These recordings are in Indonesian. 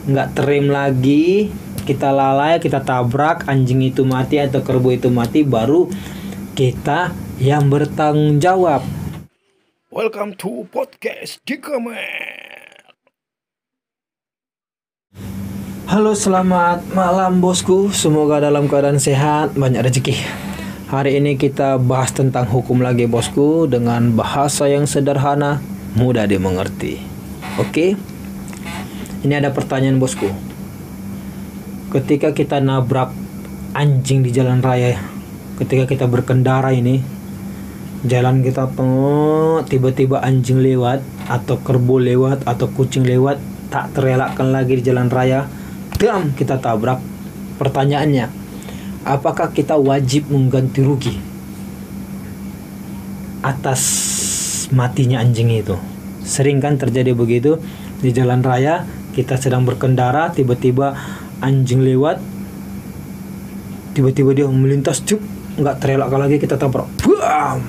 nggak terem lagi, kita lalai, kita tabrak, anjing itu mati atau kerbau itu mati, baru kita yang bertanggung jawab. Welcome to podcast Jikamer. Halo, selamat malam bosku. Semoga dalam keadaan sehat, banyak rezeki. Hari ini kita bahas tentang hukum lagi bosku, dengan bahasa yang sederhana, mudah dimengerti. Oke? Ini ada pertanyaan bosku. Ketika kita nabrak anjing di jalan raya, ketika kita berkendara ini, jalan kita tiba-tiba anjing lewat, atau kerbau lewat, atau kucing lewat, tak terelakkan lagi di jalan raya, kita tabrak. Pertanyaannya, apakah kita wajib mengganti rugi atas matinya anjing itu? Sering kan terjadi begitu di jalan raya, kita sedang berkendara, tiba-tiba anjing lewat, tiba-tiba dia melintas, nggak terelakkan lagi, kita tabrak, bam!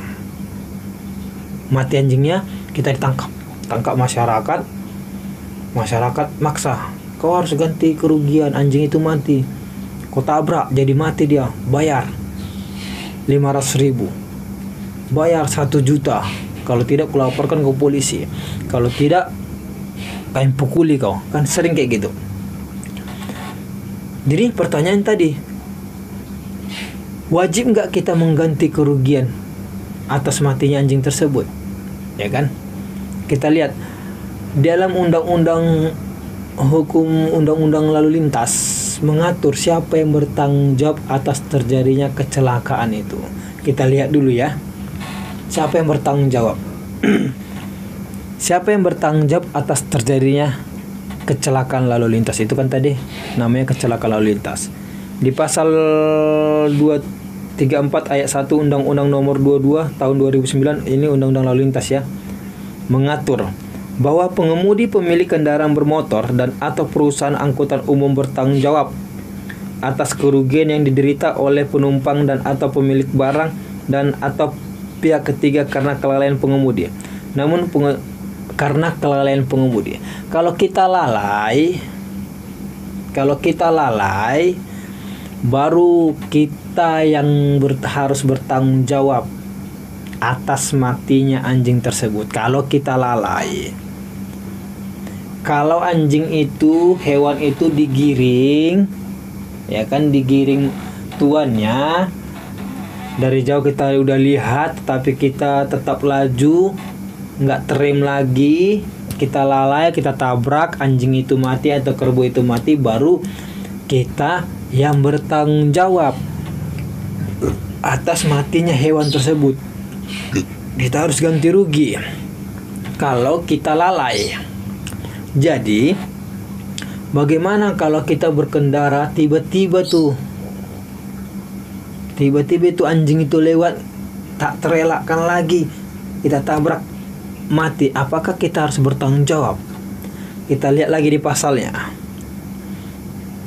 Mati anjingnya, kita tangkap masyarakat maksa, kau harus ganti kerugian, anjing itu mati, kau tabrak jadi mati dia, bayar 500.000, bayar 1 juta, kalau tidak kau laporkan ke polisi, kalau tidak kami pukuli kau. Kan sering kayak gitu. Jadi pertanyaan tadi, wajib nggak kita mengganti kerugian atas matinya anjing tersebut? Ya kan? Kita lihat dalam undang-undang lalu lintas mengatur siapa yang bertanggung jawab atas terjadinya kecelakaan itu. Kita lihat dulu ya, siapa yang bertanggung jawab. Siapa yang bertanggung jawab atas terjadinya kecelakaan lalu lintas itu? Kan tadi namanya kecelakaan lalu lintas. Di pasal 234 ayat 1 Undang-Undang Nomor 22 tahun 2009, ini Undang-Undang Lalu Lintas ya, mengatur bahwa pengemudi pemilik kendaraan bermotor dan atau perusahaan angkutan umum bertanggung jawab atas kerugian yang diderita oleh penumpang dan atau pemilik barang dan atau pihak ketiga karena kelalaian pengemudi. Namun karena kelalaian pengemudi, kalau kita lalai, baru kita yang harus bertanggung jawab atas matinya anjing tersebut. Kalau kita lalai, kalau anjing itu, hewan itu digiring, ya kan, digiring tuannya, dari jauh kita udah lihat, tapi kita tetap laju, nggak terem lagi, kita lalai, kita tabrak, anjing itu mati atau kerbau itu mati, baru kita yang bertanggung jawab atas matinya hewan tersebut. Kita harus ganti rugi kalau kita lalai. Jadi bagaimana kalau kita berkendara, tiba-tiba itu anjing itu lewat, tak terelakkan lagi, kita tabrak, mati. Apakah kita harus bertanggung jawab? Kita lihat lagi di pasalnya.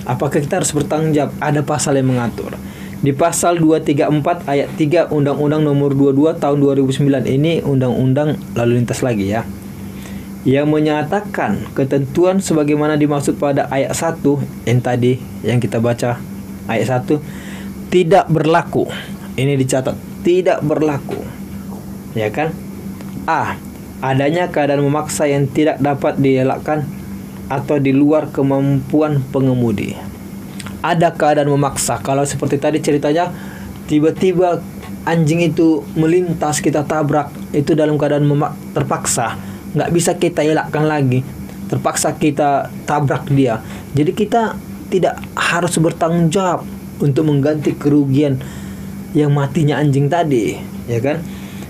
Apakah kita harus bertanggung jawab? Ada pasal yang mengatur. Di pasal 234 ayat 3 Undang-Undang Nomor 22 tahun 2009, ini Undang-Undang Lalu Lintas lagi ya, yang menyatakan ketentuan sebagaimana dimaksud pada ayat 1 yang tadi yang kita baca, ayat 1 tidak berlaku. Ini dicatat, tidak berlaku. Ya kan? A. Adanya keadaan memaksa yang tidak dapat dielakkan atau di luar kemampuan pengemudi. Ada keadaan memaksa. Kalau seperti tadi ceritanya, tiba-tiba anjing itu melintas, kita tabrak, itu dalam keadaan terpaksa, nggak bisa kita elakkan lagi, terpaksa kita tabrak dia. Jadi kita tidak harus bertanggung jawab untuk mengganti kerugian yang matinya anjing tadi, ya kan?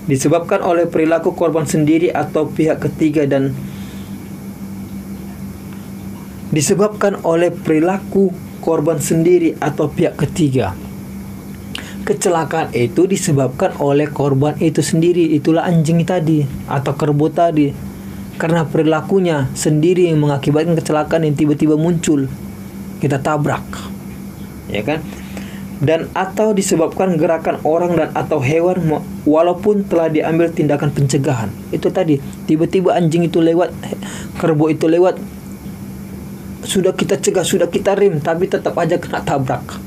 Disebabkan oleh perilaku korban sendiri atau pihak ketiga dan Kecelakaan itu disebabkan oleh korban itu sendiri, itulah anjing tadi atau kerbau tadi, karena perilakunya sendiri yang mengakibatkan kecelakaan yang tiba-tiba muncul, kita tabrak, ya kan? Dan atau disebabkan gerakan orang dan atau hewan walaupun telah diambil tindakan pencegahan. Itu tadi, tiba-tiba anjing itu lewat, kerbau itu lewat, sudah kita cegah, sudah kita rem, tapi tetap aja kena tabrak.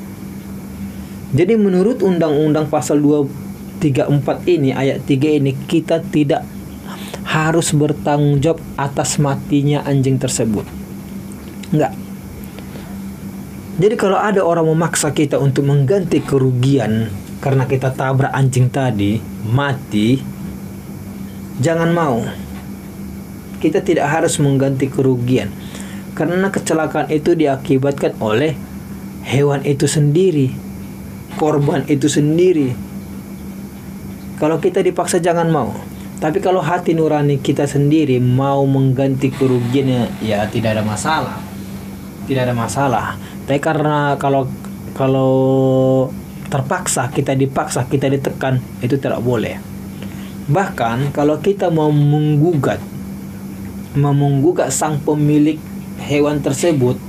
Jadi menurut Undang-Undang pasal 234 ini, ayat 3 ini, kita tidak harus bertanggung jawab atas matinya anjing tersebut. Enggak. Jadi kalau ada orang memaksa kita untuk mengganti kerugian karena kita tabrak anjing tadi, mati, jangan mau. Kita tidak harus mengganti kerugian. Karena kecelakaan itu diakibatkan oleh hewan itu sendiri, korban itu sendiri. Kalau kita dipaksa jangan mau. Tapi kalau hati nurani kita sendiri mau mengganti kerugiannya, ya tidak ada masalah. Tidak ada masalah. Tapi karena kalau terpaksa, kita dipaksa, kita ditekan, itu tidak boleh. Bahkan kalau kita mau menggugat sang pemilik hewan tersebut,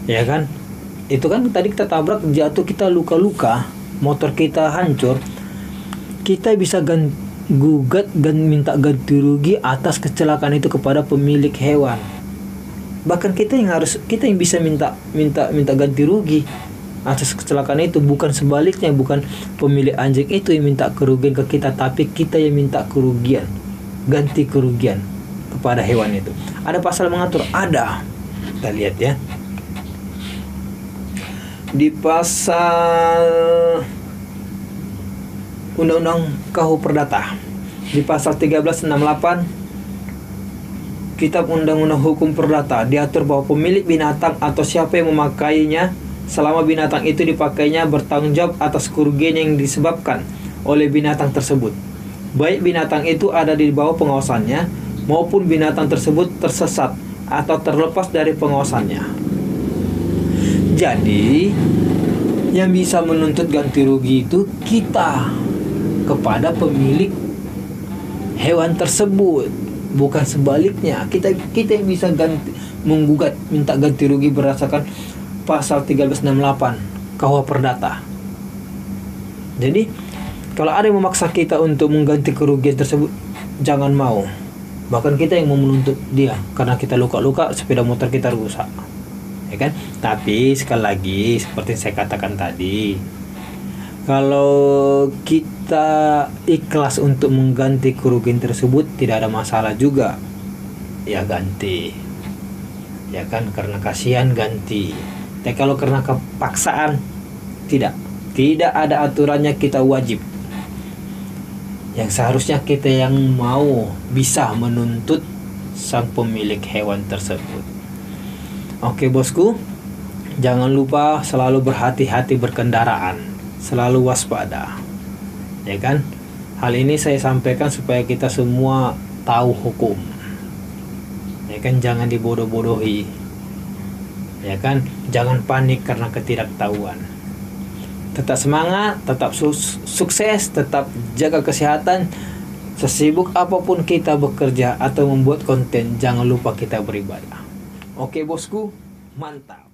ya kan, itu kan tadi kita tabrak, jatuh, kita luka-luka, motor kita hancur, kita bisa gugat dan minta ganti rugi atas kecelakaan itu kepada pemilik hewan. Bahkan kita yang bisa minta ganti rugi atas kecelakaan itu, bukan sebaliknya, bukan pemilik anjing itu yang minta kerugian ke kita, tapi kita yang minta kerugian, ganti kerugian kepada hewan itu. Ada pasal mengatur? Ada. Kita lihat ya. Di pasal Undang-Undang KUH Perdata, di pasal 1368 Kitab Undang-Undang Hukum Perdata, diatur bahwa pemilik binatang atau siapa yang memakainya selama binatang itu dipakainya bertanggung jawab atas kerugian yang disebabkan oleh binatang tersebut, baik binatang itu ada di bawah pengawasannya maupun binatang tersebut tersesat atau terlepas dari pengawasannya. Jadi yang bisa menuntut ganti rugi itu kita kepada pemilik hewan tersebut, bukan sebaliknya. Kita yang bisa menggugat, minta ganti rugi berdasarkan pasal 1368 KUH Perdata. Jadi kalau ada yang memaksa kita untuk mengganti kerugian tersebut, jangan mau. Bahkan kita yang mau menuntut dia karena kita luka-luka, sepeda motor kita rusak, ya kan? Tapi sekali lagi, seperti saya katakan tadi, kalau kita ikhlas untuk mengganti kerugian tersebut, tidak ada masalah juga, ya ganti, ya kan, karena kasihan ganti. Tapi kalau karena kepaksaan, tidak ada aturannya, kita wajib. Yang seharusnya kita yang mau bisa menuntut sang pemilik hewan tersebut. Oke bosku, jangan lupa selalu berhati-hati berkendaraan, selalu waspada, ya kan? Hal ini saya sampaikan supaya kita semua tahu hukum, ya kan? Jangan dibodoh-bodohi, ya kan? Jangan panik karena ketidaktahuan. Tetap semangat, tetap sukses, tetap jaga kesehatan. Sesibuk apapun kita bekerja atau membuat konten, jangan lupa kita beribadah. Oke bosku, mantap.